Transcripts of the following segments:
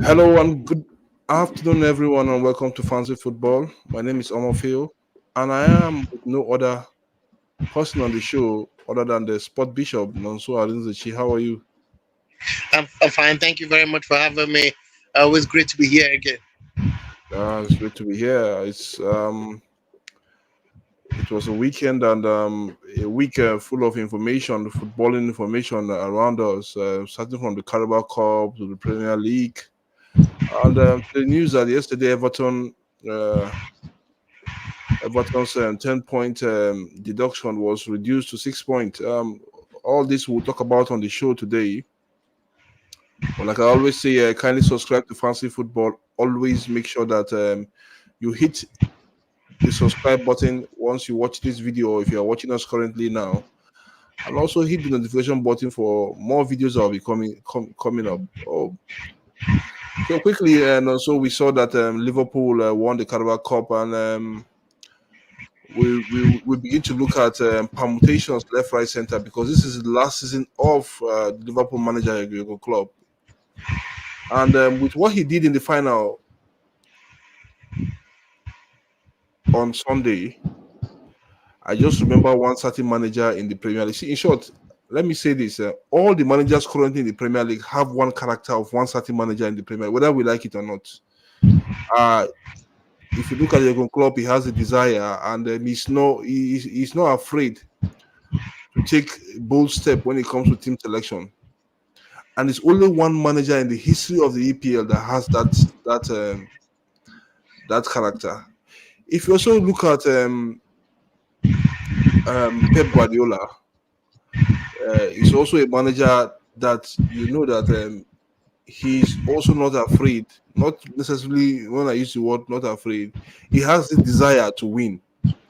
Hello and good afternoon, everyone, and welcome to Fancy Football. My name is Omofio, and I am with no other person on the show other than the Sport Bishop, Nonso Arinzechi. How are you? I'm fine. Thank you very much for having me. Always great to be here again. It's great to be here. It was a weekend and a week full of information, footballing information around us, starting from the Carabao Cup to the Premier League, and the news that yesterday uh, Everton's 10-point deduction was reduced to 6 points. All this we'll talk about on the show today. But like I always say, kindly subscribe to Fancy Football. Always make sure that you hit the subscribe button once you watch this video, or if you are watching us currently now. And also hit the notification button for more videos that will be coming up. Oh, so quickly, and also we saw that Liverpool won the Carabao Cup, and we begin to look at permutations left, right, center, because this is the last season of the Liverpool manager Jurgen Klopp, and with what he did in the final on Sunday, I just remember one certain manager in the Premier League. See, in short, let me say this: all the managers currently in the Premier League have one character of one certain manager in the Premier League, whether we like it or not. Uh, if you look at Jurgen Klopp, he has a desire, and he's not afraid to take a bold step when it comes to team selection. And it's only one manager in the history of the EPL that has that character. If you also look at Pep Guardiola, he's also a manager that you know that he's also not afraid. Not necessarily when I use the word not afraid, he has the desire to win,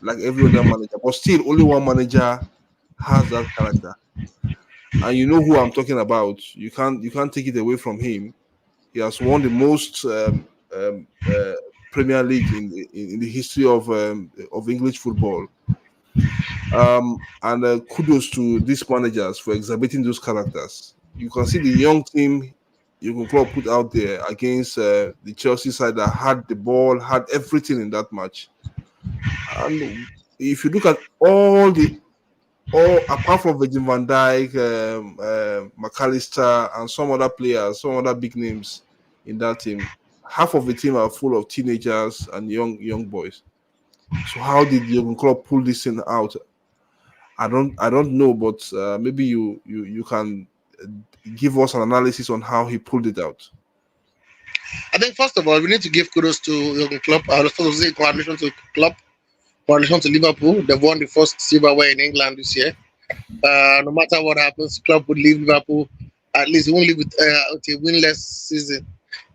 like every other manager. But still, only one manager has that character, and you know who I'm talking about. You can't take it away from him. He has won the most um, uh, Premier League in the history of English football. And kudos to these managers for exhibiting those characters. You can see the young team Jurgen Klopp put out there against the Chelsea side that had the ball, had everything in that match. And if you look at all apart from Virgin van Dijk, McAllister, and some other players, some other big names in that team, half of the team are full of teenagers and young boys. So how did Jurgen Klopp pull this thing out? I don't know, but maybe you can give us an analysis on how he pulled it out. I think first of all, we need to give kudos to Jurgen Klopp. I was supposed to say congratulations to Klopp, congratulations to Liverpool. They've won the first silverware in England this year. No matter what happens, Klopp would leave Liverpool. At least he won't leave with a winless season.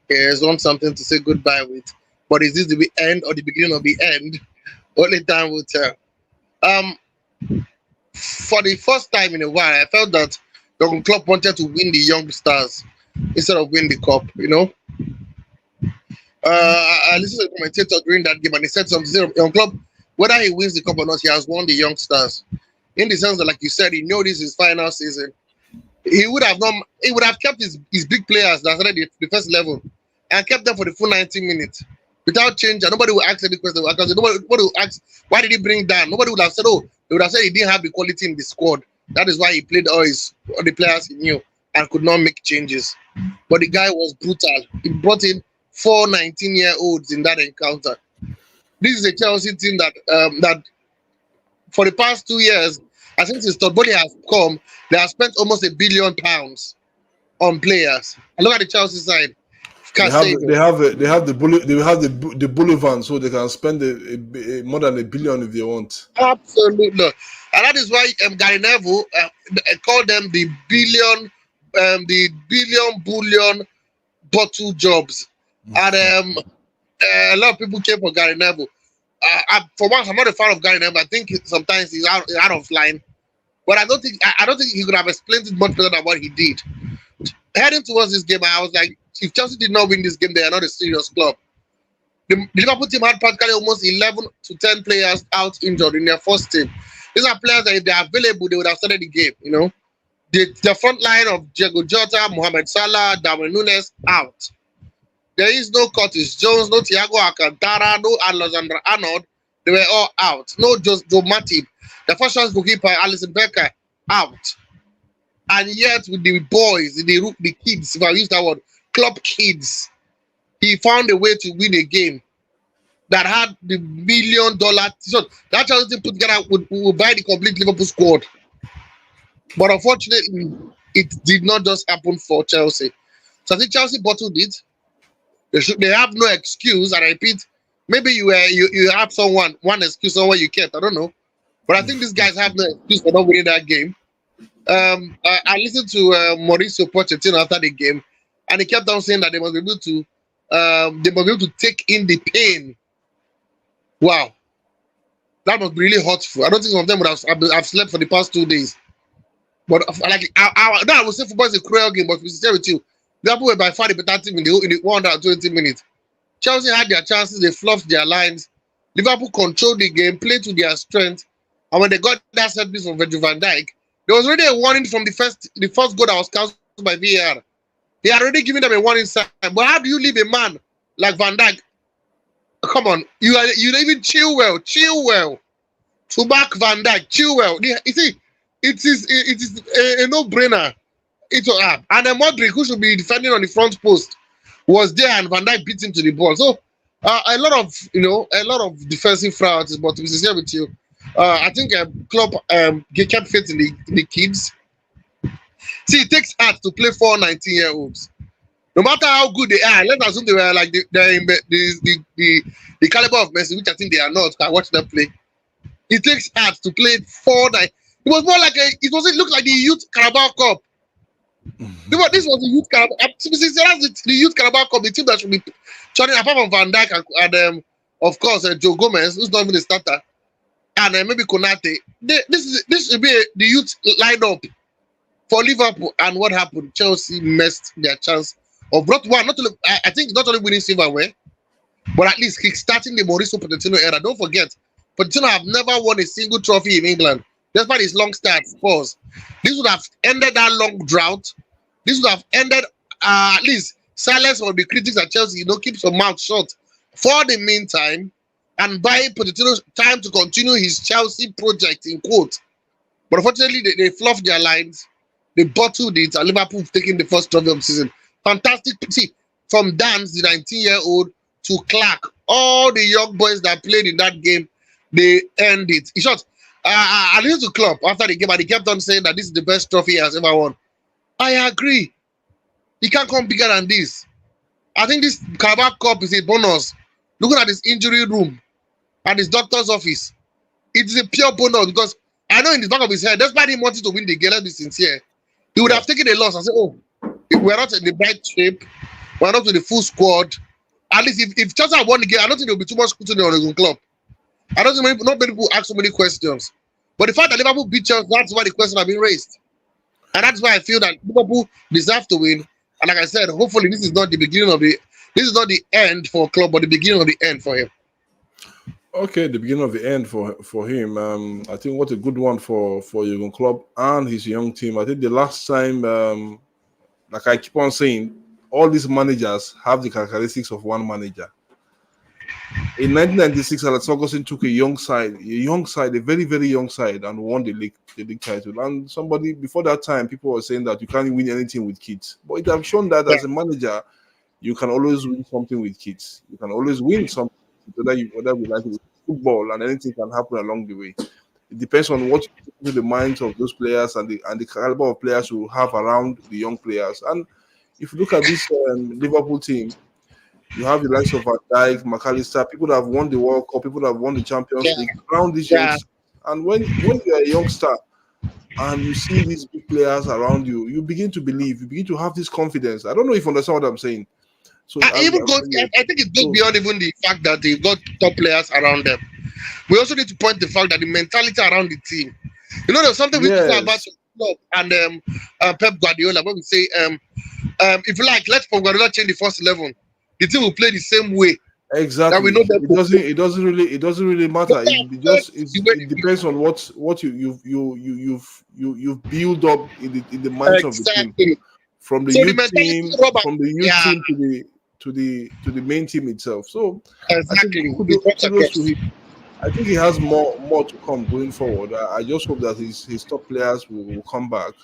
He has won something to say goodbye with. But is this the end or the beginning of the end? Only time will tell. Um, for the first time in a while, I felt that Jurgen Klopp wanted to win the young stars instead of win the cup. I listened to the commentator during that game, and he said something. Jurgen Klopp, whether he wins the cup or not, he has won the young stars. In the sense that, like you said, he knew this is his final season. He would have not. He would have kept his big players that started the first level and kept them for the full 90 minutes without change. And nobody will ask any question. Because nobody will ask why did he bring down. Nobody would have said, oh, they would have said he didn't have the quality in the squad. That is why he played all the players he knew and could not make changes. But the guy was brutal. He brought in four 19-year-olds in that encounter. This is a Chelsea team that for the past 2 years, I think since Todd Bowley has come, they have spent almost £1 billion on players. And look at the Chelsea side. They Can't have save they it. have they have the bullet they have the Boulevard, so they can spend more than £1 billion if they want. Absolutely. And that is why Gary Neville called them the billion bullion bottle jobs. And a lot of people came for Gary Neville. For once, I'm not a fan of Gary Neville. I think sometimes he's out of line. But I don't think he could have explained it much better than what he did. Heading towards this game, I was like, if Chelsea did not win this game, they are not a serious club. The Liverpool team had practically almost 11 to 10 players out injured in their first team. These are players that if they are available, they would have started the game. The front line of Diego Jota, Mohamed Salah, Darwin Nunes out. There is no Curtis Jones, no Thiago Alcantara, no Alexander Arnold. They were all out. No Joe Matip. The first chance goalkeeper, Alison Becker, out. And yet, with the boys, the kids, if I use that word, club kids, he found a way to win a game that had the $1 million. So that Chelsea put together would buy the complete Liverpool squad. But unfortunately, it did not just happen for Chelsea. So I think Chelsea bottled it. They have no excuse. And I repeat, maybe you have one excuse somewhere you kept. I don't know. But I think these guys have no excuse for not winning that game. I listened to Mauricio Pochettino after the game, and he kept on saying that they must be able to take in the pain. Wow, that was really hurtful. I don't think some of them would have slept for the past 2 days. But like I would say football is a cruel game, but to be sincere with you, Liverpool were by far the better team in the 120 minutes. Chelsea had their chances, they fluffed their lines. Liverpool controlled the game, played to their strength, and when they got that set piece from Virgil van Dijk, there was already a warning from the first goal that was cancelled by VAR. They had already given them a warning sign. But how do you leave a man like Van Dijk? Come on, you even chill well to back Van Dijk, chill well. You see, it is a no-brainer. And then Modric, who should be defending on the front post, was there, and Van Dijk beat him to the ball. So a lot of defensive frailties. But to be sincere with you, I think Klopp kept faith in the kids. See, it takes heart to play 4 19-year-olds. No matter how good they are, let's assume they were like the caliber of Messi, which I think they are not. I watch them play. It takes heart to play 4 9. It was more like it looked like the youth Carabao Cup. This was the youth Carabao. The youth Carabao Cup, the team that should be turning apart from Van Dijk and of course Joe Gomez, who's not even a starter, and maybe Konate. This should be the youth lineup for Liverpool. And what happened? Chelsea missed their chance of not only winning silverware, but at least kickstarting the Mauricio Pochettino era. Don't forget, Pochettino have never won a single trophy in England, despite his long starts. Pause. This would have ended that long drought. This would have ended at least silence on the critics at Chelsea. Keep some mouth shut for the meantime, and buy Pochettino time to continue his Chelsea project in quote. But unfortunately, they fluffed their lines. They bottled it, and Liverpool taking the first trophy of the season. Fantastic. See, from Dance, the 19-year-old, to Clark, all the young boys that played in that game, they earned it. In short, I listened to Klopp after the game, and he kept on saying that this is the best trophy he has ever won. I agree. He can't come bigger than this. I think this Carabao Cup is a bonus. Looking at his injury room and his doctor's office, it is a pure bonus, because I know in the back of his head, despite him wanting to win the game, let's be sincere, he would have taken a loss and said, oh, we're not in the right shape, we're not with the full squad. At least if Chelsea had won the game, I don't think there will be too much scrutiny on the club. I don't think not many people ask so many questions. But the fact that Liverpool beat Chelsea, that's why the question has been raised. And that's why I feel that Liverpool deserve to win. And like I said, hopefully this is not the end for club, but the beginning of the end for him. Okay, the beginning of the end for him. I think what a good one for Jurgen Klopp and his young team. I think the last time, like I keep on saying, all these managers have the characteristics of one manager. In 1996, Alex Ferguson took a very, very young side, and won the league title. And somebody before that time, people were saying that you can't win anything with kids. But it has shown that as a manager, you can always win something with kids. You can always win something, whether we like it with football, and anything can happen along the way. It depends on what you put into the minds of those players and the caliber of players you have around the young players. And if you look at this Liverpool team, you have the likes of Van Dijk, McAllister, people that have won the World Cup, people that have won the Champions League around these youngsters. And when you're a youngster and you see these big players around you, you begin to believe, you begin to have this confidence. I don't know if you understand what I'm saying. So I think it goes beyond even the fact that they've got top players around them. We also need to point the fact that the mentality around the team. There's something we talk about Klopp and Pep Guardiola when we say, if you like, let Pep Guardiola change the first 11. The team will play the same way. Exactly. That we know it doesn't really matter. It depends on what you've built up in the minds of the team. From the youth team, the main team itself. So I think Exactly. It comes kudos to across. him. I think he has more to come going forward. I just hope that his top players will come back.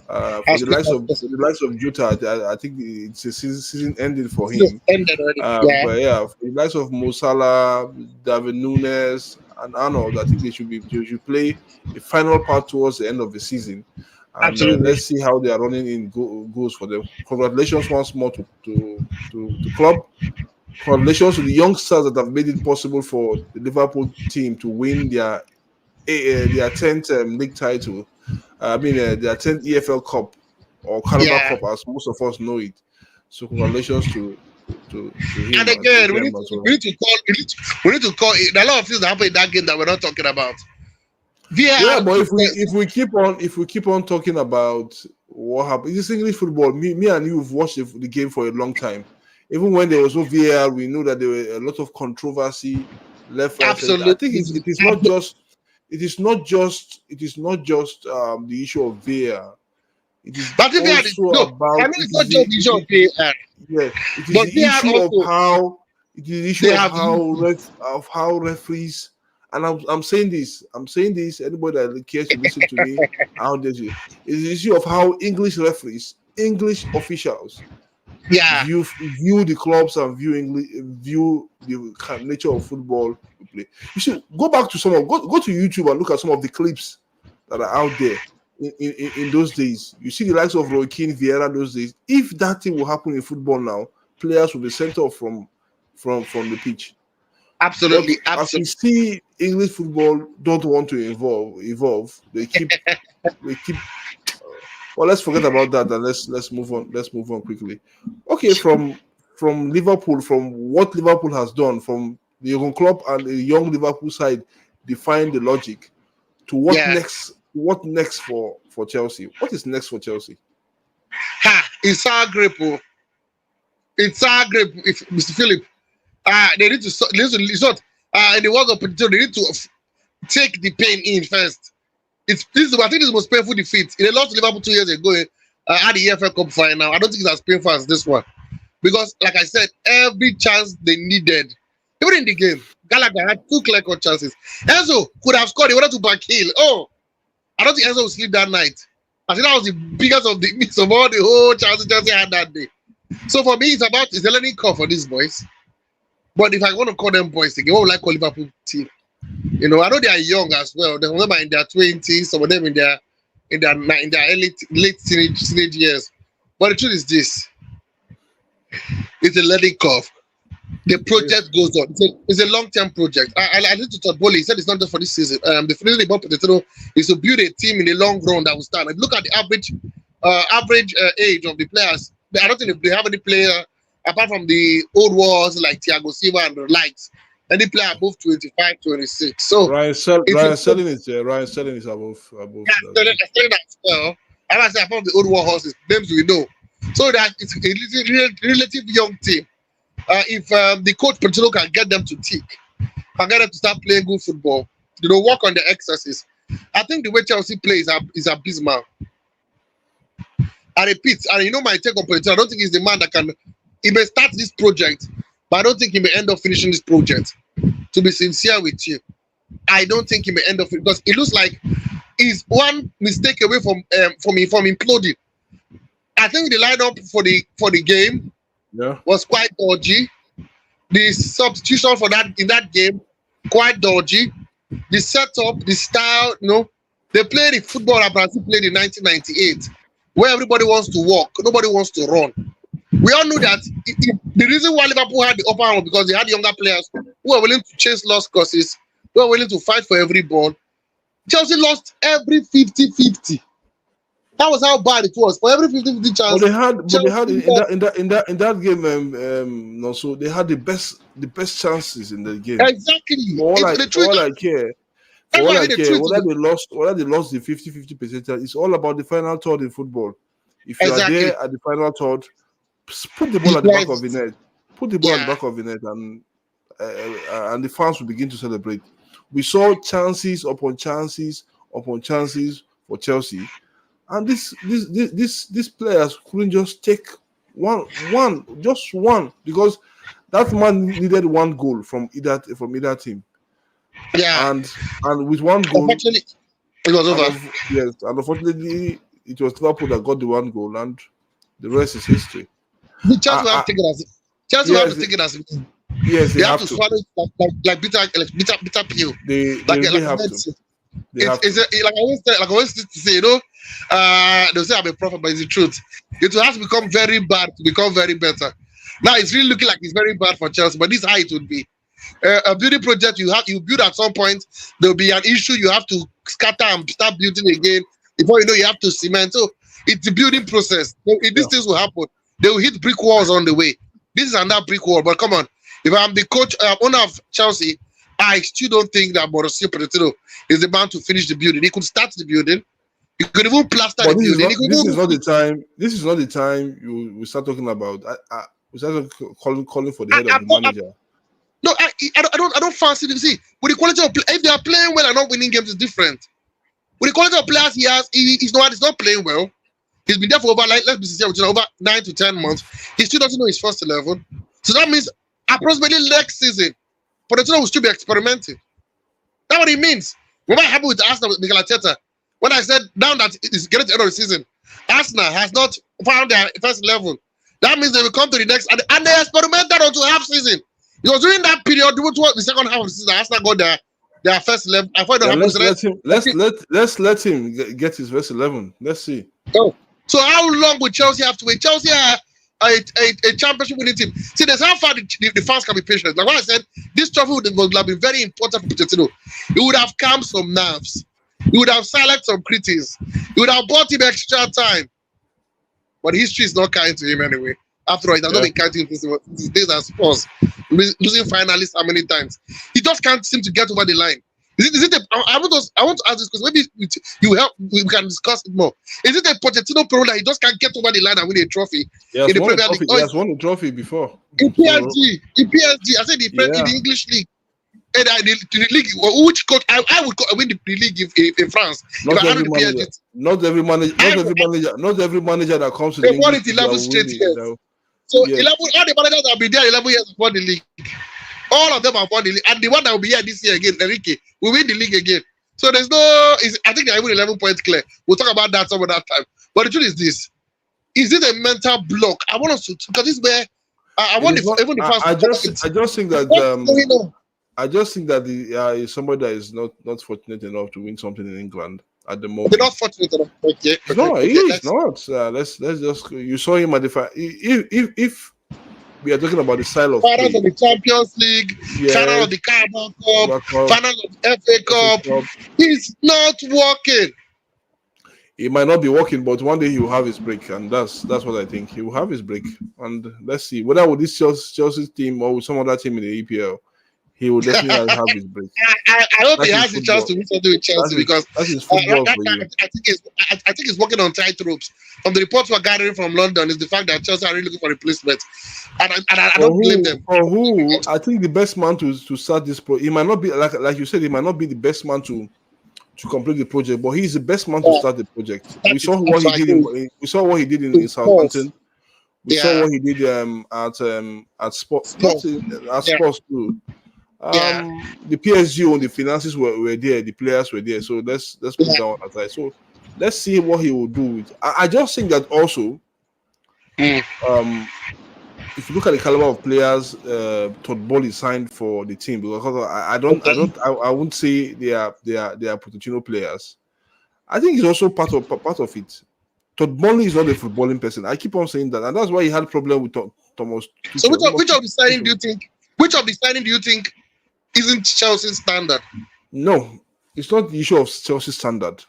For As the quick likes as of possible. Jota, I think it's a season ending for It's him. ended already. Yeah, But yeah, for the likes of Mo Salah, David Nunes, and Arnold, I think they should play a final part towards the end of the season, and absolutely. let's see how they are running in goals for them. Congratulations once more to club. Congratulations to the youngsters that have made it possible for the Liverpool team to win their 10th league title. I mean, their 10th EFL Cup or Carabao Yeah. Cup, as most of us know it. So congratulations to And him to again, them as well. we need to call we need to call it. There are a lot of things that happened in that game that we're not talking about. Yeah, VAR but took if we keep on talking about what happened, it's English football. Me and you have watched the game for a long time. Even when there was no VAR, we knew that there were a lot of controversy, left, right, center. I think absolutely. it is not just the issue of VAR. It is But VAR is, also no, I about know it's not just the issue of VAR, yeah, it is but the VAR issue of also how they have used it. how referees, and I'm saying this. Anybody that cares to listen to me out there, it's the issue of how English referees, English officials Yeah, view the clubs and view the nature of football we play. You should go back to go to YouTube and look at some of the clips that are out there in those days. You see the likes of Roy Keane, Vieira those days. If that thing will happen in football now, players will be sent off from the pitch. But absolutely, as we absolutely. see, English football don't want to evolve. They keep. Well, let's forget about that and let's move on. Let's move on quickly. Okay, from Liverpool, from what Liverpool has done, from the young club and the young Liverpool side, define the logic to what Yeah. next. What next for Chelsea? What is next for Chelsea? Ha! It's our grip. Oh. It's our grip. If Mr. Philip, they need to listen. It's not. In the world of Potato, they need to take the pain in first. I think this is the most painful defeat. They lost to Liverpool 2 years ago at the EFL Cup final. I don't think it's as painful as this one. Because, like I said, every chance they needed, even in the game, Gallagher had two clear-cut chances. Enzo could have scored. He wanted to back heel. Oh, I don't think Enzo would sleep that night. I think that was the biggest of the miss of all the whole chances Chelsea had that day. So for me, it's a learning curve for these boys. But if I want to call them boys again, what would I call Liverpool team? You know, I know they are young as well. Some of them are in their 20s, some of them in their early late teenage years. But the truth is this: it's a learning curve. The project goes on. It's a long-term project. I listened to Todd Bowley. He said it's not just for this season. The reason they bought Pochettino is to build a team in the long run that will stand. If you look at the average age of the players, I don't think they have any player apart from the old wars like Thiago Silva and the likes. Any player above 25, 26. So it's a Ryan Sterling is above yeah, that. Sterling as well. As I say, apart from the old war horses, names we know. So that it's a relative young team. If the coach Pochettino can get them to tick, can get them to start playing good football, work on the excesses. I think the way Chelsea plays is abysmal. I repeat, and my take on Pochettino, I don't think he's the man that can. He may start this project, but I don't think he may end up finishing this project. To be sincere with you, I don't think he may end up because it looks like he's one mistake away from imploding. I think the lineup for the game was quite dodgy. The substitution for that in that game quite dodgy. The setup, the style, they played the football that Brazil played in 1998, where everybody wants to walk, nobody wants to run. We all knew that the reason why Liverpool had the upper hand was because they had younger players who were willing to chase lost causes, who were willing to fight for every ball. Chelsea lost every 50-50. That was how bad it was. For every 50-50 chance, they had in that game. So they had the best chances in the game. Exactly. For all I care, whether they lost the 50-50 percentage, it's all about the final third in football. If you are there at the final third, put the ball at the back of the net. Put the ball at the back of the net, and the fans will begin to celebrate. We saw chances upon chances upon chances for Chelsea, and these players couldn't just take Just one, because that man needed one goal from either team. Yeah. And with one goal, Unfortunately, it was over. Yes, and unfortunately, it was Liverpool that got the one goal, and the rest is history. Chelsea will have to take it as Chelsea will have to take it as yes, they have to swallow it like bitter pill. They really have to. Like I always used to say, they'll say I'm a prophet, but it's the truth. It will have to become very bad to become very better. Now it's really looking like it's very bad for Chelsea, but this is how it would be. A building project you build at some point, there'll be an issue, you have to scatter and start building again. Before you know, you have to cement. So it's the building process. So these things will happen. They will hit brick walls on the way. This is another brick wall, but come on. If I'm the coach, owner of Chelsea, I still don't think that Mauricio Pochettino is the man to finish the building. He could start the building. He could even plaster the building. This is not the time. This is not the time we start talking about. We start calling for the head of the manager. No, I don't fancy them. See, with the quality of play, if they are playing well and not winning games, is different. With the quality of players he has, he's not playing well. He's been there for over, let's be sincere, over 9 to 10 months. He still doesn't know his first 11. So that means approximately next season, Pochettino will still be experimenting. That's what it means. What happened with Arsenal with Mikel Arteta? When I said now that it's getting to the end of the season, Arsenal has not found their first 11. That means they will come to the next, and they experimented until half season. Because during that period, the second half of the season, Arsenal got their first 11. I thought let's let him get his first 11. Let's see. Oh. So how long will Chelsea have to wait? Chelsea are a championship winning team. See, there's how far the fans can be patient. Like what I said, this trophy would have been very important for Pochettino. He would have calmed some nerves. He would have silenced some critics. He would have bought him extra time. But history is not kind to him anyway. After all, it has not been kind to him since his days as Spurs. Losing finalists how many times? He just can't seem to get over the line. I want to ask this because maybe you help. We can discuss it more. Is it a Pochettino problem that he just can't get over the line and win a trophy in the Premier League? He has won a trophy before. In PSG, I said in the English league. And the league, which coach I would win the league in France. Not every manager that comes to they won it 11 straight years. So 11, all the managers that have been there 11 years won the league. All of them have won the league, and the one that will be here this year again, Enrique, will win the league again. So there's no. I think they're even 11 points clear. We'll talk about that some of that time. But the truth is this: is it a mental block? I want us to, because this is where I want even the fans. I just think that I just think that is somebody that is not fortunate enough to win something in England at the moment. They're not fortunate enough. Okay. No, he is not. Let's just. You saw him at the if we are talking about the style of finals of the Champions League, final of the Carabao Cup, final of the FA Cup. He's not working. He might not be working, but one day he will have his break, and that's what I think. He will have his break, and let's see whether with this Chelsea team or with some other team in the EPL, he will definitely have his break. I hope he has the chance to win something with Chelsea because that is football for you. I think he's working on tight ropes. From the reports we're gathering from London is the fact that Chelsea are really looking for replacements, and I don't blame them. For who? I think the best man to start this he might not be like you said. He might not be the best man to complete the project, but he's the best man to start the project. We saw what he did. We saw what he did in Southampton. We saw what he did at Sports too. The PSG on the finances were there, the players were there. So let's put that one aside. So let's see what he will do. I just think that also, if you look at the caliber of players Todd Bowley signed for the team, because I wouldn't say they are Pochettino players. I think it's also part of it. Todd Bowley is not a footballing person. I keep on saying that, and that's why he had problem with Thomas. So which of the signing do you think? Which of the signing do you think isn't Chelsea's standard? No, it's not the issue of Chelsea's standard.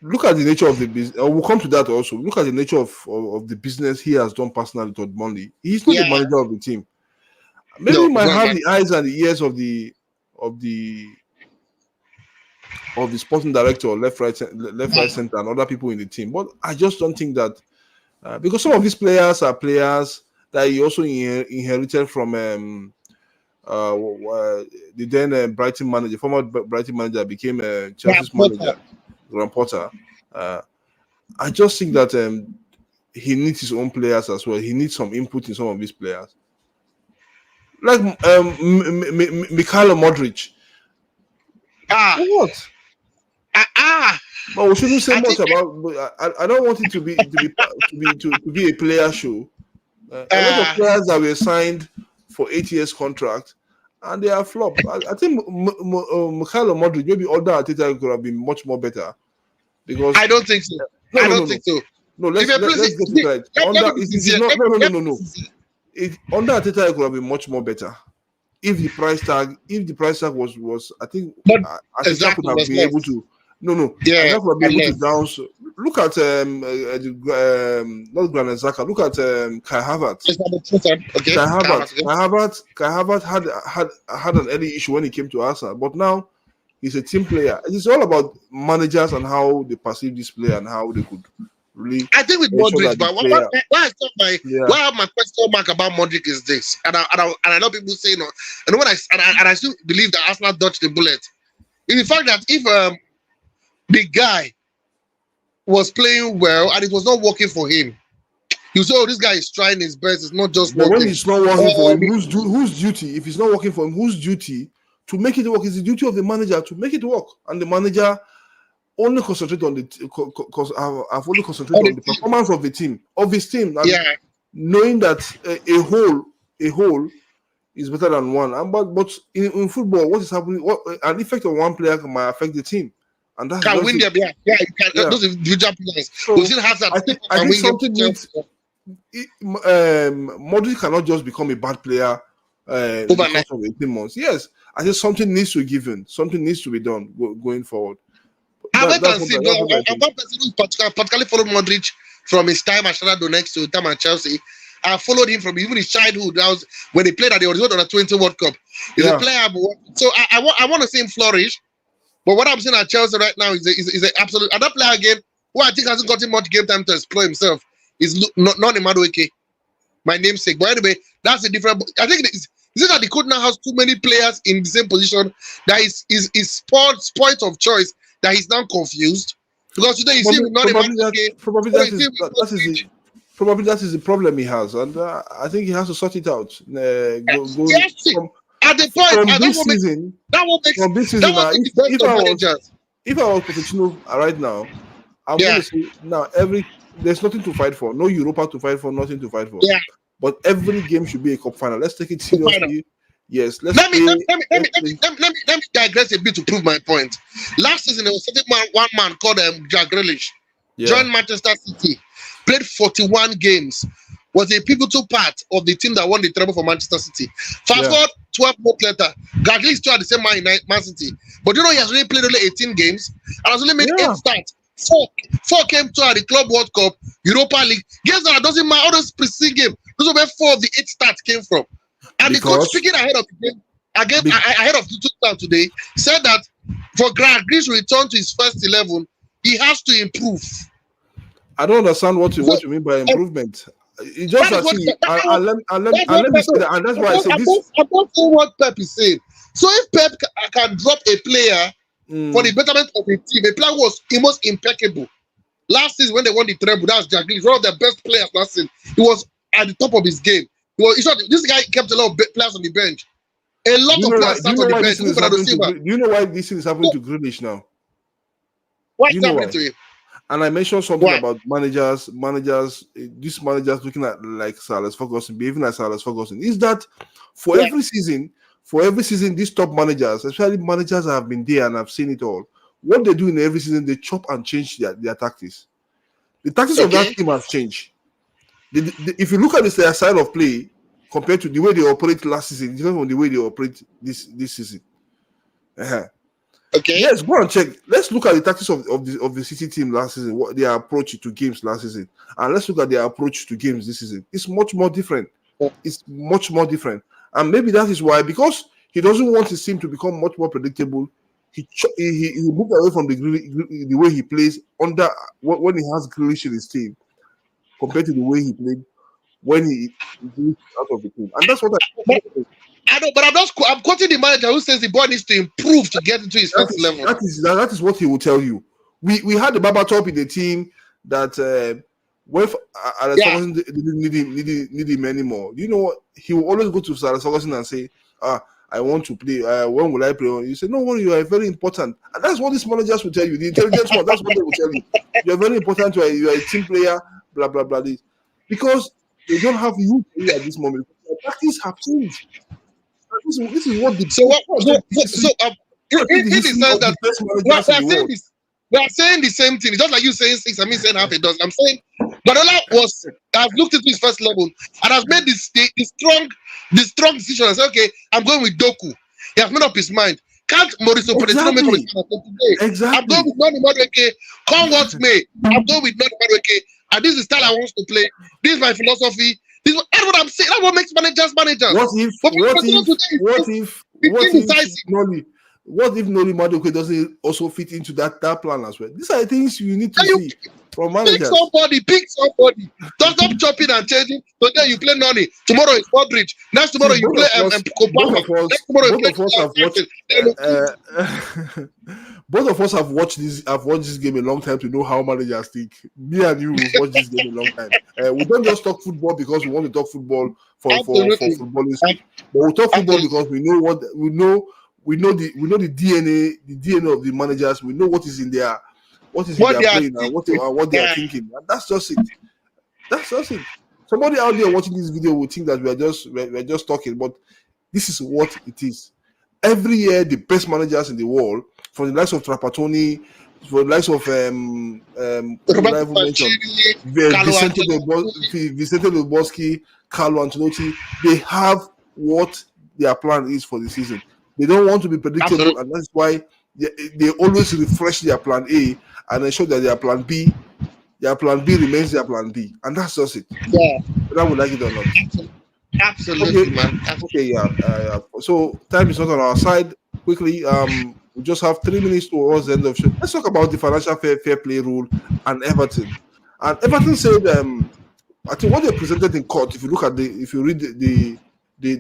Look at the nature of the business. We'll come to that also. Look at the nature of the business he has done personally to Monday. He's not the manager of the team. Maybe he might have the eyes and the ears of the sporting director, left, right, center, and other people in the team. But I just don't think that because some of these players are players that he also inherited from the then Brighton manager, former Brighton manager, became Chelsea's manager, Graham Potter. I just think that he needs his own players as well. He needs some input in some of these players. Like Mikhailo Modric. What? But we shouldn't say much about. I don't want it to be a player show. A lot of players that were signed for 8 years contract, and they are flop. I think Mikhailo Modric, maybe other Arteta could have been much more better. Because I don't think so. I don't think so. No, let's get it right. Under Arteta it could have been much more better. If the price tag was I think Arteta could have been able to. Arteta could have been able to down. Look at not Granit Xhaka. Look at Kai Havertz. Kai Havertz had an early issue when he came to Arsenal, but now he's a team player. It's all about managers and how they perceive this player and how they could really. I think with Modric, but why my question mark about Modric is this, and I know people say no, and when I still believe that Arsenal dodged the bullet, is the fact that if the guy was playing well and it was not working for him, you say, oh, this guy is trying his best. It's not just working. When it's not working for him, whose duty? If it's not working for him, whose duty to make it work? Is the duty of the manager to make it work, and the manager only concentrate on the because I've only concentrated on the performance of the team, of his team, and knowing that a whole is better than one. But in football, what is happening? An effect of one player might affect the team, and that can win them. You can. Those individual players. So we still have that. I think something needs. Modric cannot just become a bad player because of 18 months. Yes, I think something needs to give in. Something needs to be done going forward. I'm one person who particularly followed Modric from his time at Shakhtar Donetsk to time at Chelsea. I followed him from even his childhood. That was when he played at the Under 20 World Cup. He's a player, so I want to see him flourish. But what I'm seeing at Chelsea right now is an absolute. And that player again, who I think hasn't gotten much game time to explore himself, is not Imadueke, my namesake. But anyway, that's a different. I think is it that the coach now has too many players in the same position that is sports point of choice that he's now confused, because today you see not probably that is the problem he has, and I think he has to sort it out. At the point from this season, if I was Pochettino right now, I'm going to say now there's nothing to fight for, no Europa to fight for, nothing to fight for. Yeah. But every game should be a cup final. Let's take it seriously. Yes, let me digress a bit to prove my point. Last season, there was one man called Jack Grealish, joined Manchester City, played 41 games, was a pivotal part of the team that won the treble for Manchester City. Fast forward 12 months later, Grealish still at the same Man City, but he has only played only 18 games and has only made 8 starts. Four came to the Club World Cup, Europa League games that doesn't matter. All those preceding games, those are where 4 of the 8 starts came from. And the coach, speaking ahead of the game, ahead of the touchdown today, said that for Grealish to return to his first 11, he has to improve. I don't understand what you mean by improvement. You just let me say that, and that's why I say this. I'm not saying what Pep is saying. So if Pep can drop a player for the betterment of the team, a player who was almost impeccable last season when they won the treble, that's Jack Grealish, one of the best players last season. He was at the top of his game. This guy kept a lot of players on the bench. A lot of players sat on the bench. Do you know why this thing is happening to Grealish now? What's happening to him? And I mentioned something about managers. These managers looking at like Sir Alex Ferguson, behaving like Sir Alex Ferguson. Is that for every season, these top managers, especially managers that have been there and have seen it all, what they do in every season, they chop and change their tactics. The tactics of that team have changed. If you look at their style of play compared to the way they operate last season, different from the way they operate this season. Okay. Yes, go and check. Let's look at the tactics of the City team last season, what their approach to games last season, and let's look at their approach to games this season. It's much more different. It's much more different, and maybe that is why, because he doesn't want his team to become much more predictable. He moved away from the way he plays when he has Grealish in his team, compared to the way he played when he is out of the team, and that's what I know, but I'm quoting the manager who says the boy needs to improve to get into his first level. That is what he will tell you. We had the Babatop in the team that What if Alex Yeah. Ferguson didn't need him anymore? You know what? He will always go to Alex Ferguson and say, I want to play. When will I play? You say, no worry, you are very important. And that's what these managers will tell you. The intelligent one, that's what they will tell you. You are very important. You are a team player, blah, blah, blah. This. Because they don't have you at this moment. The practice have changed. This is what the in the sense that best managers in the world. We are saying the same thing. It's just like you saying 6 and me saying half a dozen. I'm saying Guardiola has looked into his first level and has made the strong decision and said, okay, I'm going with Doku. He has made up his mind. Can't Mauricio Pochettino make up his mind today? Exactly. I'm going with Noni Madueke. Come what may. I'm going with Noni Madueke. And this is the style I want to play. This is my philosophy. That's what I'm saying. That's what makes managers managers. What if Noni Madueke doesn't also fit into that plan as well? These are the things you need to see from managers. Pick somebody. Don't stop chopping and changing. Today you play Noni. Tomorrow it's Modric. Next tomorrow you play Kopama. Next tomorrow you play both of us have watched this game a long time to know how managers think. Me and you have watched this game a long time. We don't just talk football because we want to talk football for footballers, but we talk football because we know the DNA of the managers. We know what is in their brain and what they are thinking. And that's just it. Somebody out there watching this video will think that we're just talking, but this is what it is. Every year, the best managers in the world, from the likes of Trapattoni, from the likes of Vicente Loboschi, Carlo Ancelotti, they have what their plan is for the season. They don't want to be predictable, and that's why they always refresh their plan A and ensure that their plan B remains their plan B, and that's just it. Yeah, whether I would like it or not. Absolutely, man. Okay, yeah. So time is not on our side. Quickly, we just have 3 minutes towards the end of the show. Let's talk about the financial fair play rule and Everton. And Everton said, I think what they presented in court. If you read the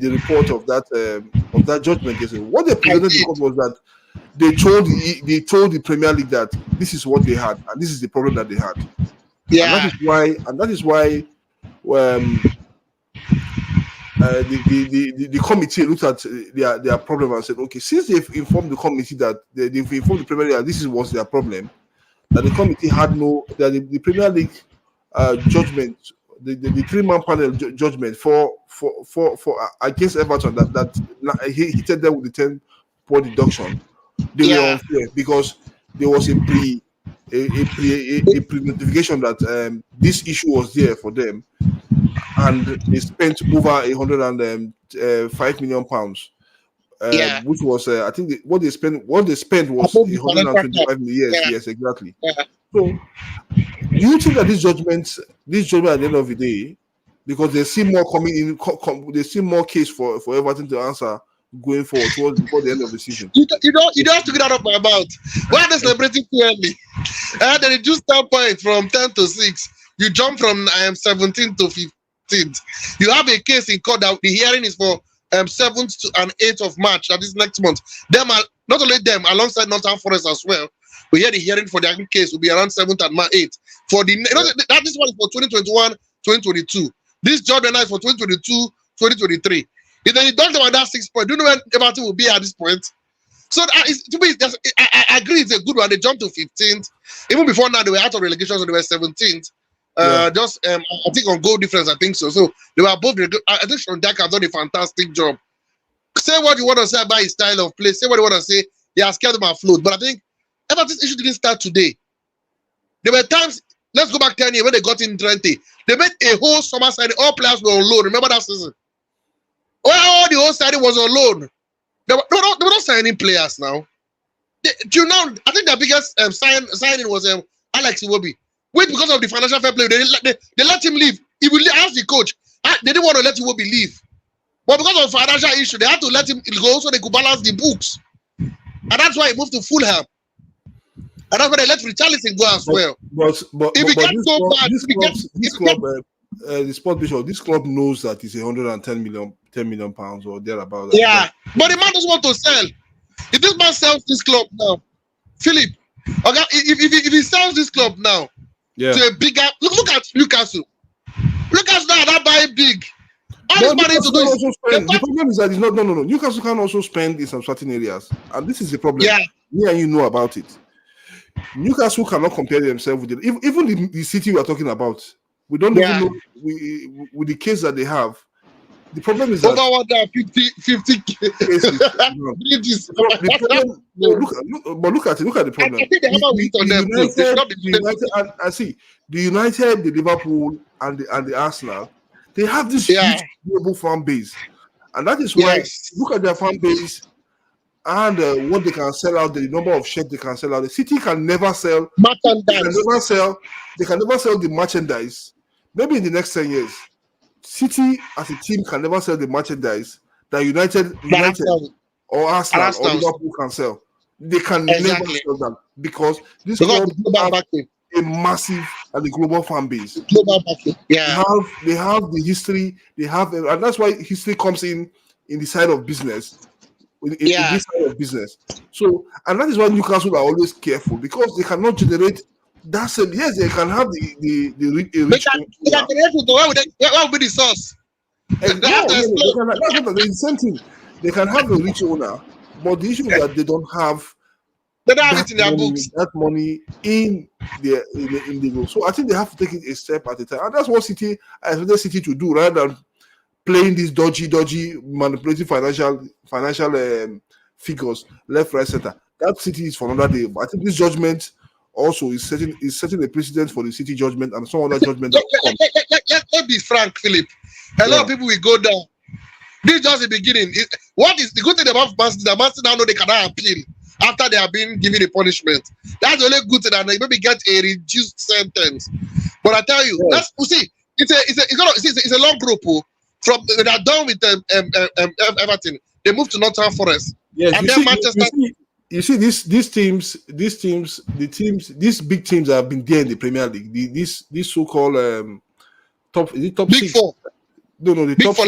report of that judgment, what they presented in court was that they told the Premier League that this is what they had and this is the problem that they had. Yeah, and that is why the committee looked at their problem and said, okay, since they've informed the committee that they've informed the Premier League that this was their problem, that the committee had the Premier League judgment, the 3-man panel judgment for against Everton that he hit them with the 10-point deduction. They were unfair because there was a pre-notification that this issue was there for them, and they spent over £105 million, which was I think what they spent was 125 million. Yes, exactly. Yeah. So, do you think that this judgment at the end of the day, because they see more coming in, they see more case for Everton to answer going forward before the end of the season? You don't have to get out of my mouth. Why are they celebrating too early? They reduced that point from 10 to 6. You jump from 17 to 15. You have a case in court that the hearing is for 7th to and 8th of March. That is next month. Not only them, alongside Northern Forest as well. We hear the hearing for their case will be around 7th and 8th. For this one is for 2021, 2022. This judgment is for 2022, 2023. If they don't about that 6 point, do you know where Everton will be at this point? So to me, I agree it's a good one. They jumped to 15th. Even before now, they were out of relegation, so they were 17th. I think on goal difference, I think so. So they were both. I think Sean Dyche has done a fantastic job. Say what you want to say about his style of play. Say what you want to say. He has kept them afloat. But I think Everton's issue didn't start today. There were times. Let's go back 10 years when they got in 20. They made a whole summer signing. All players were on loan. Remember that season? All the whole signing was on loan. They were not signing players now. I think the biggest signing was Alex Iwobi. Wait, because of the financial fair play, they let him leave. He will ask the coach. They didn't want to let Iwobi leave. But because of financial issue, they had to let him go so they could balance the books. And that's why he moved to Fulham. And that's why they let Richarlison go as well. But the sport bishop, this club knows that it's 110 million pounds or thereabout. Yeah, but the man doesn't want to sell. If this man sells this club now, Philip, okay, if he sells this club now, Yeah. to a bigger. Look at Newcastle. Newcastle now that buy big. All But this money to Newcastle do can is also spend. The problem is that it's not. No, no, no. Newcastle can also spend in some certain areas, and this is the problem. yeah, Me and you know about it. Newcastle cannot compare themselves with even the city we are talking about. We don't even yeah. know with the case that they have. The problem is Over that 150 cases. bridges. The problem. No, look at it. Look at the I problem. think they have a hit on The them too. They should United, not be the United, and I see the United, the Liverpool, and the Arsenal. They have this Yeah. huge global fan base, and that is why Yes. look at their fan base and what they can sell out, the number of shirts they can sell out. The city can never sell. They can Merchandise. never sell. They can never sell the merchandise. Maybe in the next 10 years, City as a team can never sell the merchandise that United or Arsenal or Liverpool can sell. They can never sell that because this club have a massive and a global fan base. Global backing. Yeah. They have the history. They have, and that's why history comes in the side of business. In this side of business. So, and that is why Newcastle are always careful because they cannot generate. That's it. Yes, they can have the rich. They can generate it. Where would be the source? That's not the incentive. They can have a rich owner, but the issue is that they don't have. They don't have it in their books. That money in the so I think they have to take it a step at a time, and that's what I expect the City to do rather than playing these dodgy, manipulating financial figures left, right, center. That City is for another day. But I think this judgment also is setting a precedent for the City judgment and some other judgment. Let's be frank, Philip. A lot of people will go down. This is just the beginning. What is the good thing about Man City? That Man City now know they cannot appeal after they have been given a punishment. That's the only good thing, that they maybe get a reduced sentence. But I tell you, it's a long group. From they are done with Everton. They move to Nottingham Forest. Yes, and then Manchester. You see these big teams that have been there in the Premier League. These so-called top big six. Four. No, the big top four.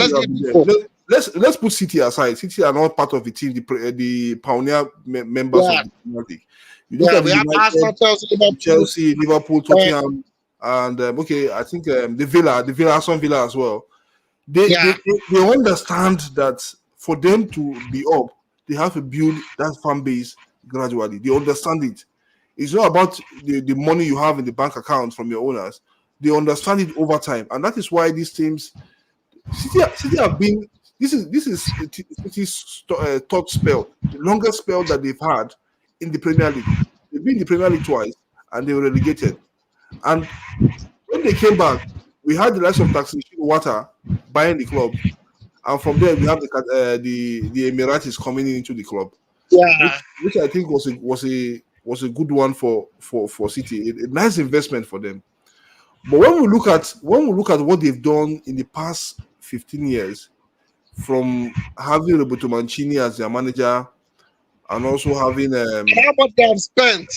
six. Let's put City aside. City are not part of the team, the pioneer members of the Premier League. You look at we United, have Arsenal, Chelsea, Liverpool, Tottenham, and I think the Aston Villa as well. They understand that for them to be up, they have to build that fan base gradually. They understand it. It's not about the money you have in the bank account from your owners. They understand it over time, and that is why these teams, City have been. This is City's third spell, the longest spell that they've had in the Premier League. They've been in the Premier League twice, and they were relegated. And when they came back, we had the likes of Taxi Water buying the club, and from there we have the Emiratis coming into the club, which I think was a good one for City, a nice investment for them. But when we look at what they've done in the past 15 years, from having Roberto Mancini as their manager, and also having how much they have spent,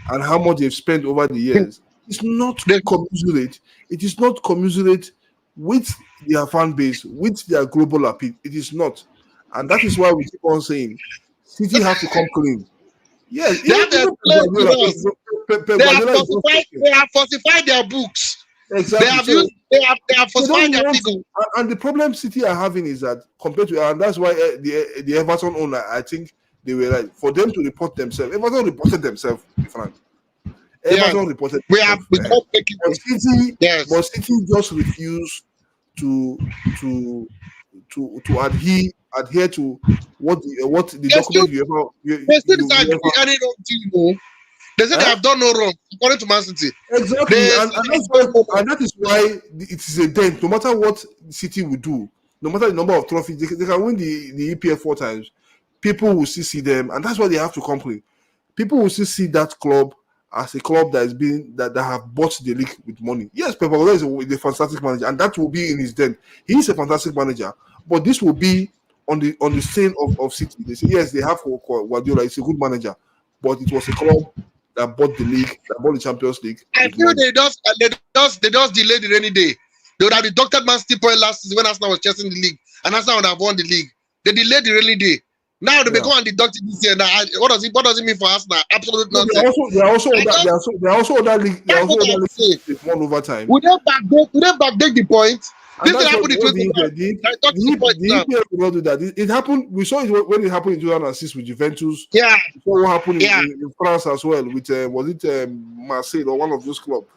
and how much they've spent over the years, it's not commensurate. It is not commensurate with their fan base, with their global appeal. It is not, and that is why we keep on saying City have to come clean. Yes, they have falsified their books. Exactly. They have falsified their figures. And the problem City are having is that compared to, and that's why the Everton owner, I think they were right for them to report themselves. Everton reported themselves, to be frank. Everton reported. But City just refused to adhere to what the document They said they have done no wrong, according to Man City. Exactly, and that is why it is a dent. No matter what City will do, no matter the number of trophies, they can win the EPL 4 times. People will still see them, and that's why they have to complain. People will still see that club as a club that have bought the league with money. Yes, Pep Guardiola is a fantastic manager, and that will be in his dent. He is a fantastic manager, but this will be on the scene of City. They say yes, they have Guardiola. He's a good manager, but it was a club that bought the league, that bought the Champions League. I feel they just delayed the rainy day. They would have deducted Man City point last season when Arsenal was chasing the league, and Arsenal would have won the league. They delayed the rainy day. Now they may go and deduct it this year. Now, what does it mean for us now? Absolute No, nothing. there are also other leagues That's what I'm saying. they've won over time. Would they backdate the point? And This thing that's happened in what 2021. the EPL will not do that. It happened. We saw it when it happened in 2006 with Juventus. Yeah. We saw what happened in France as well with was it Marseille or one of those clubs,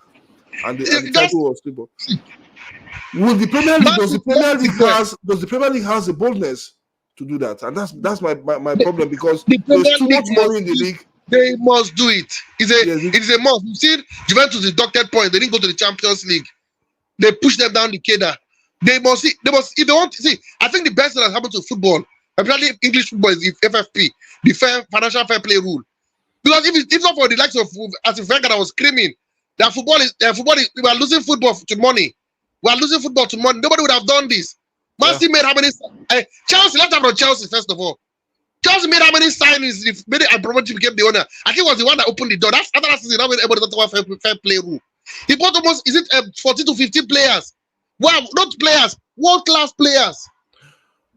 and the title was stable. Will the Premier League does the Premier League has the boldness to do that? And that's my problem, because there's too much money in the league. They must do it. It is a must. You've seen Juventus deducted points. They didn't go to the Champions League. They pushed them down the cadre. They must if they want to see. I think the best that has happened to football, especially English football, is the FFP, the financial fair play rule. Because if not for the likes of as if Wenger that was screaming that football is we are losing football to money. We are losing football to money. Nobody would have done this. Man City made how many? Chelsea, let's talk about Chelsea first of all. Chelsea made how many signings? Made it, and Abramovich became the owner. I think it was the one that opened the door. That's after that season. Now we're able to talk about fair play rule. He bought almost 40 to 50 players. Wow, not players, world-class players.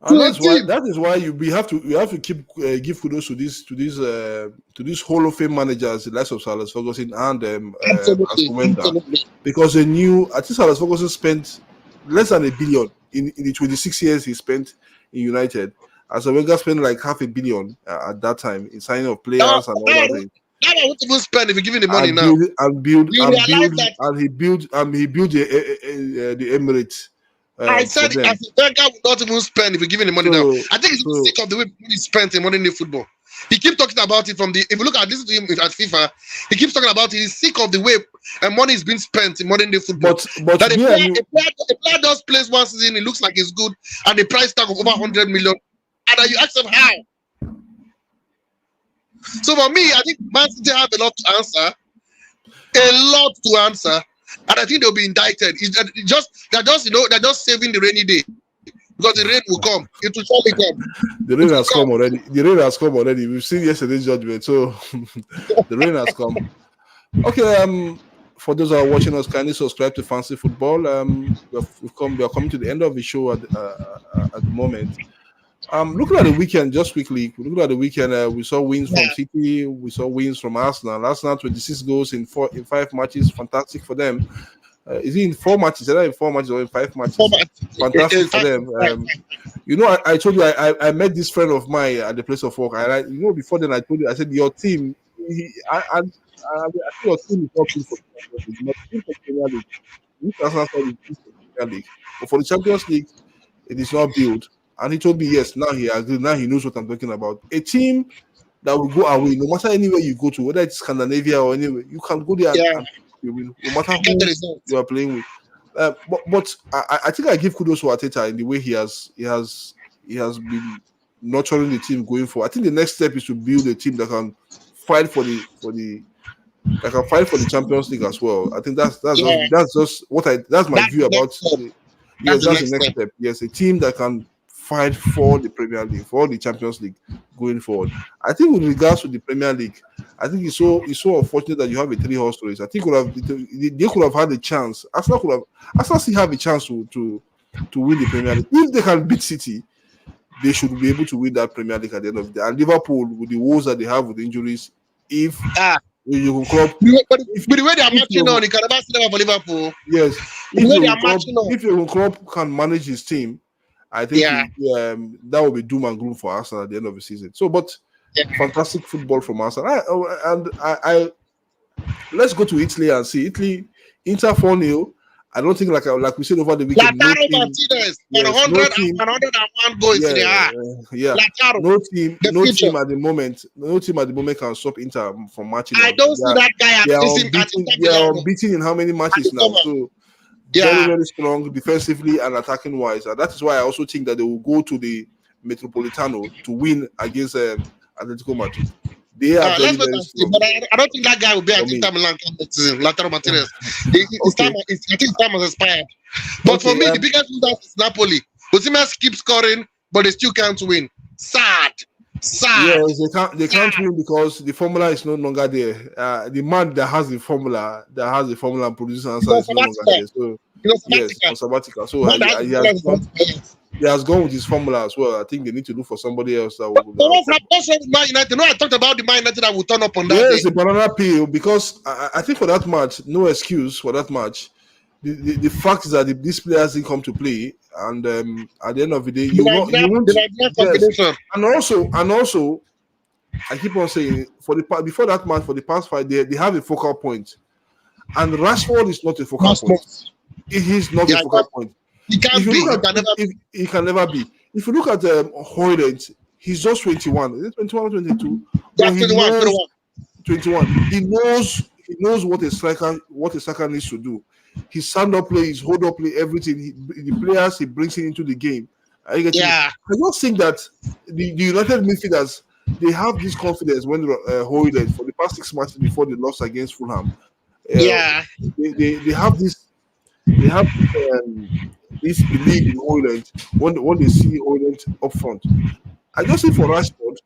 And that is why you have to keep give kudos to these Hall of Fame managers, the likes of Sir Alex Ferguson and absolutely. Because they knew. I think Sir Alex Ferguson spent less than $1 billion in the 26 years he spent in United. As Wenger spent like $500 million at that time in signing of players and all that thing. That I want to spend if you're giving the money and now. He built the Emirates. I said as Wenger would not even spend if you're giving the money now. I think it's sick of the way money is spent in modern day football. He keeps talking about it if you look at listen to him at FIFA, he keeps talking about it. He's sick of the way money is being spent in modern day football. But that a player just plays one season, it looks like it's good, and the price tag of over 100 million. And you ask them how. So for me, I think Man City have a lot to answer, and I think they'll be indicted. They're just saving the rainy day, because the rain will come. It will surely come. The rain has come already. The rain has come already. We've seen yesterday's judgment, so the rain has come. Okay, for those who are watching us, kindly subscribe to Fancy Football. We are coming to the end of the show at the moment. Looking at the weekend, just quickly, we saw wins from City, we saw wins from Arsenal. Arsenal 26 goals in 5 matches, fantastic for them. Is it in 4 matches? Is it in 4 matches or in 5 matches? Fantastic for them. I told you I met this friend of mine at the place of work. Before then I told you, I said your team. I think your team is not good for the Premier League. But for the Champions League, it is not built. And he told me, yes, now he agreed. Now he knows what I'm talking about. A team that will go away, no matter anywhere you go to, whether it's Scandinavia or anywhere, you can go there and win, no matter who you are playing with. But I think I give kudos to Arteta in the way he has been nurturing the team going forward. I think the next step is to build a team that can fight for the Champions League as well. I think that's my view about. That's the next step. Yes, a team that can fight for the Premier League, for the Champions League going forward. I think with regards to the Premier League, I think it's so unfortunate that you have a 3-horse race. I think they could have had a chance. Arsenal still have a chance to win the Premier League. If they can beat City, they should be able to win that Premier League at the end of the day. And Liverpool, with the woes that they have with injuries, if Jurgen Klopp, but the way they are matching on, you can never see them for Liverpool. Yes, if Jurgen Klopp can manage his team, I think that will be doom and gloom for Arsenal at the end of the season. So, fantastic football from Arsenal. I let's go to Italy and see Inter 4-0. I don't think like we said over the weekend. Lautaro Martinez for 101 goals in the air. No team at the moment can stop Inter from matching. I don't see that guy. They are beating in how many matches now? So very, very strong defensively and attacking wise. And that is why I also think that they will go to the Metropolitano to win against Atletico Madrid. They are very, very strong. But I don't think that guy will be at Inter Milan. Lautaro Martinez. I think his time has expired. But for me, the biggest loser is Napoli. Osimhen keeps scoring, but they still can't win. Sad. Yes, they can't win because the formula is no longer there. The man that has the formula and produces answers is no longer there. So yes, on sabbatical. So he has gone with his formula as well. I think they need to look for somebody else that will. What's wrong with Man United? No, I talked about the Man United that will turn up on that Yes, day. a banana peel, because I think for that match, no excuse for that match. The fact is that these players didn't come to play, and at the end of the day, you won't. Yes, and also, I keep on saying before that match, for the past 5 days, they have a focal point, and Rashford is not a focal point. It is not a focal point. He can't be. He can never be. If you look at Højlund, he's just 21. Is it 21 or 22? That's 21. He knows what a striker needs to do. His stand-up play, his hold-up play, everything. The players he brings into the game. I just think that the United midfielders, they have this confidence when Højlund, for the past 6 matches before the loss against Fulham. They have this. They have this belief in Højlund when they see Højlund up front. I just think for Rashford,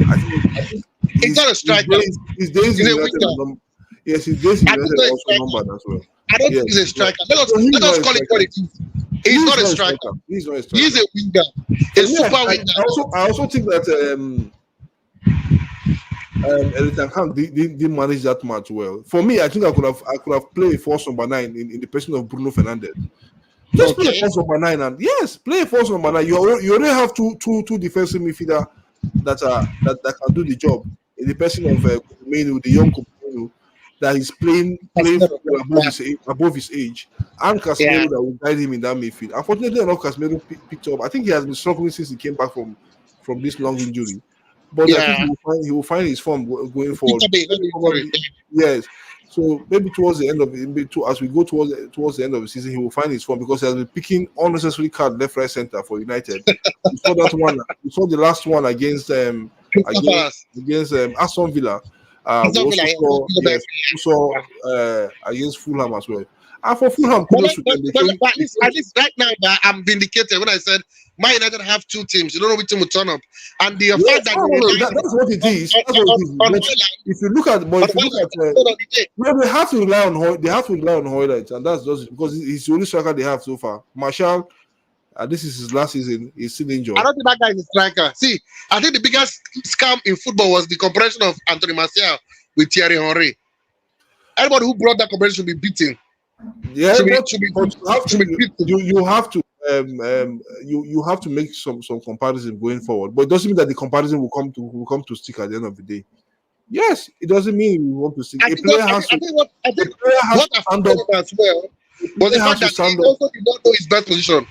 I think he's not a striker. His days in United. Yes, his days in United are also numbered as well. I don't think he's a striker. Let us call it what it is. He's not a striker. He's not a striker. He's a winger. A super winger. I also think that Eric Ten Hag didn't manage that match well. For me, I think I could have played force number 9 in the person of Bruno Fernandes. Just play force number 9, and yes, play force number 9. You already have two defensive midfielder that can do the job. In the person of Menu, the young Menu, that is playing above his age, and Casemiro that will guide him in that midfield. Unfortunately enough, Casemiro picked up. I think he has been struggling since he came back from this long injury. But I think he will find his form going forward. Yes. So maybe towards the end of as we go towards the end of the season, he will find his form, because he has been picking unnecessary card left, right, center for United. We saw that one. We saw the last one against Aston Villa. We saw against Fulham as well. And for Fulham, at least right now, I'm vindicated when I said Man United have 2 teams. You don't know which team will turn up, and the fact that that's what it is. If you look at, they have to rely on Højlund, and that's just because he's the only striker they have so far. Martial, this is his last season. He's still injured. I don't think that guy is a striker. See, I think the biggest scam in football was the comparison of Anthony Martial with Thierry Henry. Anybody who brought that comparison should be beaten. Yeah, you have to make some comparison going forward, but it doesn't mean that the comparison will come to stick at the end of the day. Yes, it doesn't mean we want to stick. A player has to stand up as well. But the fact that he also did not know his best position.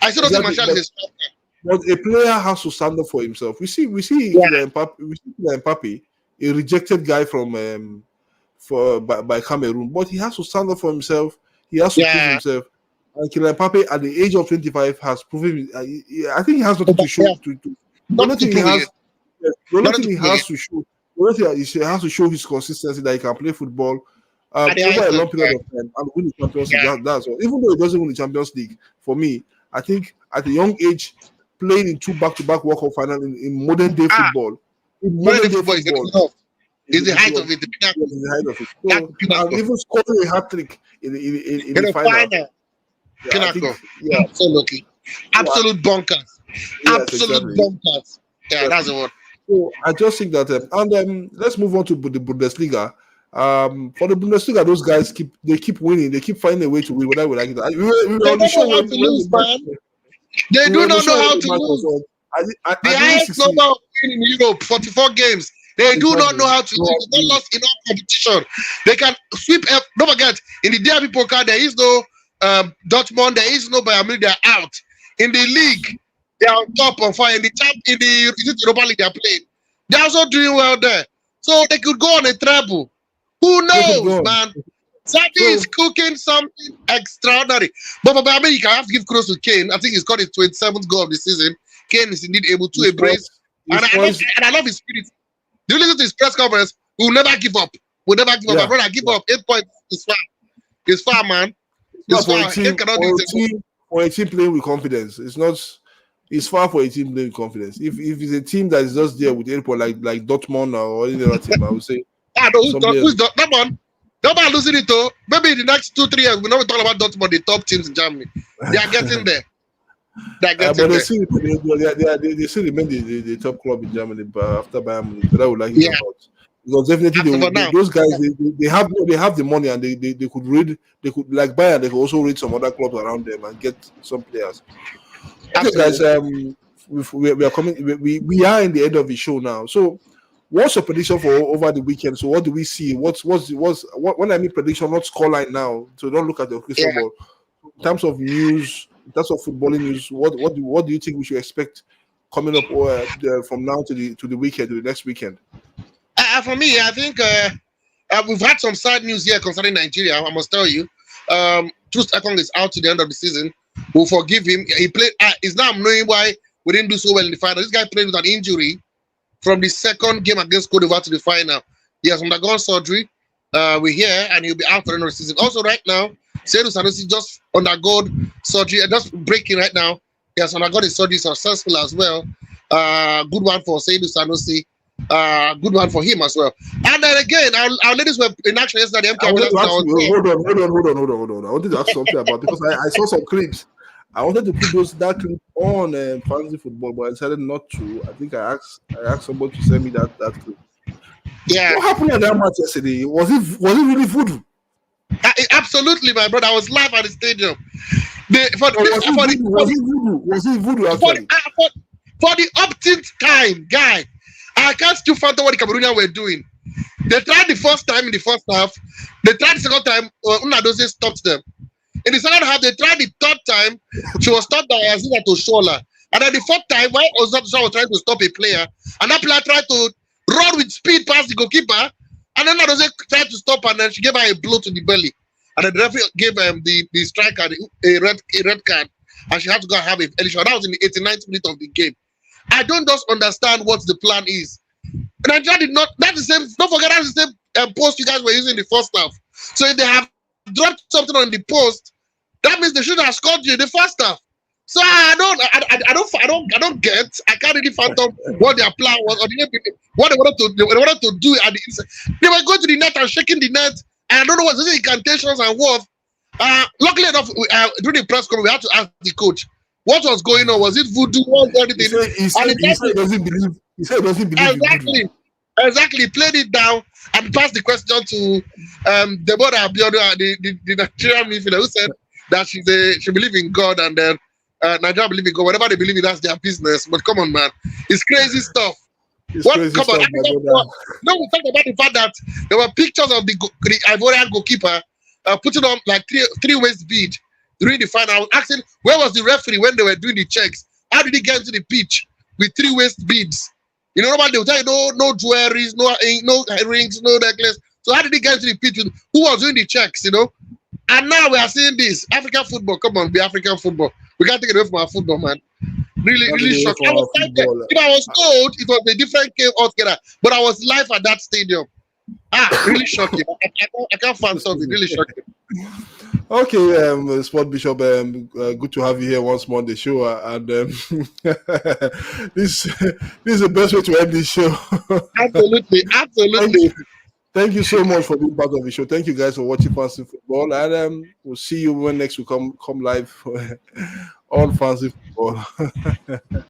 I still don't think Martial is a striker. But a player has to stand up for himself. We see Mbappe, a rejected guy from by Cameroon, but he has to stand up for himself. He has to prove himself. And Kylian Mbappe, at the age of 25, has proven. I think he has nothing to show. The only thing he has to show. He has to show his consistency, that he can play football over a long period of time and win the Champions League. That's all. Even though he doesn't win the Champions League, for me, I think at a young age, playing in 2 back-to-back World Cup finals in modern day football, is the height of it. The height of it. So, and even scoring a hat-trick in the final. Absolutely. Absolute bonkers. Absolute bonkers. Yeah, that's the word. So I just think that, and let's move on to the Bundesliga. For the Bundesliga, those guys keep winning. They keep finding a way to win, whether we like it. They don't know how to lose, man. They do not know how to lose. The highest number of wins in Europe, 44 games. They do not know how to lose. They don't lost enough competition. They can sweep. Don't forget, in the DRB Pokal, there is no Dortmund, there is no Bayern Munich. They are out. In the league, they are on top on fire. In the Europa League, they are playing. They are also doing well there. So they could go on a treble. Who knows, man? Xavi is cooking something extraordinary. But I mean, you can have to give kudos to Kane. I think he's got his 27th goal of the season. Kane is indeed able to embrace. And I love his spirit. Do you listen to his press conference? We'll never give up. We'll never give up. My brother, give up. 8 points is far. It's far, man. It's far. For a team playing with confidence, it's far for a team playing with confidence. If it's a team that is just there with 8 points, like Dortmund or any other team, I would say. Who's Dortmund? Nobody losing it though. Maybe in the next 2-3 years, we're not talking about Dortmund, the top teams in Germany. They are getting there. that gets But him they there. still they still remain the top club in Germany, but after Bayern Munich, whether we like it Yeah, or not. Because definitely as for now. those guys they have the money and they could read they could like Bayern, they could also read some other clubs around them and get some players. Okay, guys, Absolutely. we are coming. We are in the end of the show now. So, what's your prediction for over the weekend? So, what do we see? What's what when I mean prediction, not scoreline now. So, don't look at the crystal Yeah. ball. In terms of news, in terms of footballing news, what do you think we should expect coming up from now to the weekend, to the next weekend? For me, I think we've had some sad news here concerning Nigeria. I must tell you, Truth Ekong is out to the end of the season. We'll forgive him. He played. Is now knowing why we didn't do so well in the final. This guy played with an injury from the second game against Cote d'Ivoire to the final. He has undergone surgery. We're here, and he'll be out for the end of the season. Also, right now, Seydou Sanusi just undergone surgery, just breaking right now. He has undergone his surgery successful as well. Good one for Seydou Sanusi. Good one for him as well. And then again, our ladies were in action yesterday. Hold on. I wanted to ask something about because I saw some clips. I wanted to put that clip on fantasy football, but I decided not to. I think I asked somebody to send me that clip. Yeah. What happened at that match yesterday? Was it really voodoo? Absolutely, my brother. I was live at the stadium. Was it voodoo actually? For the upteenth time, guy, I can't still fathom what the Cameroonians were doing. They tried the first time in the first half. They tried the second time. Unadozie stopped them. In the second half, they tried the third time. She was stopped by Aziza Toshola. And then the fourth time, while Osaka was trying to stop a player, and that player tried to run with speed past the goalkeeper, and then Unadozie tried to stop, and then she gave her a blow to the belly. And then the referee gave the striker a red card, and she had to go and have a early shot. That was in the 89th minute of the game. I don't just understand what the plan is. Nigeria did not. That's the same. Don't forget that's the same post you guys were using in the first half. So if they have dropped something on the post, that means they should have scored you in the first half. So I don't get. I can't really fathom what their plan was or what they wanted to do at the inside. They were going to the net and shaking the net. And I don't know what the incantations and what. Luckily enough, during the press conference, we had to ask the coach what was going on. Was it voodoo? Was anything? He said he doesn't believe. He said he doesn't believe. Exactly. Played it down and passed the question to Deborah Abiodun, the Nigerian midfielder, who said that she believes in God and then Nigeria believe in God. Whatever they believe in, that's their business. But come on, man, it's crazy stuff. We talked about the fact that there were pictures of the Ivorian goalkeeper putting on like three waist bead during the final. I was asking where was the referee when they were doing the checks? How did he get into the pitch with three waist beads? You know, normally they will tell you no jewelries, no rings, no necklace. So how did he get into the pitch? Who was doing the checks? You know, and now we are seeing this African football. Come on, be African football. We can't take it away from our football, man. Really shocking. I was told it was a different game altogether, but I was live at that stadium. Really shocking. I can't find something really shocking. Okay, Sport Bishop, good to have you here once more on the show. And this is the best way to end this show. Absolutely. Thank you so much for being part of the show. Thank you guys for watching Fancy Football, and we'll see you when next we come live on Fancy Football.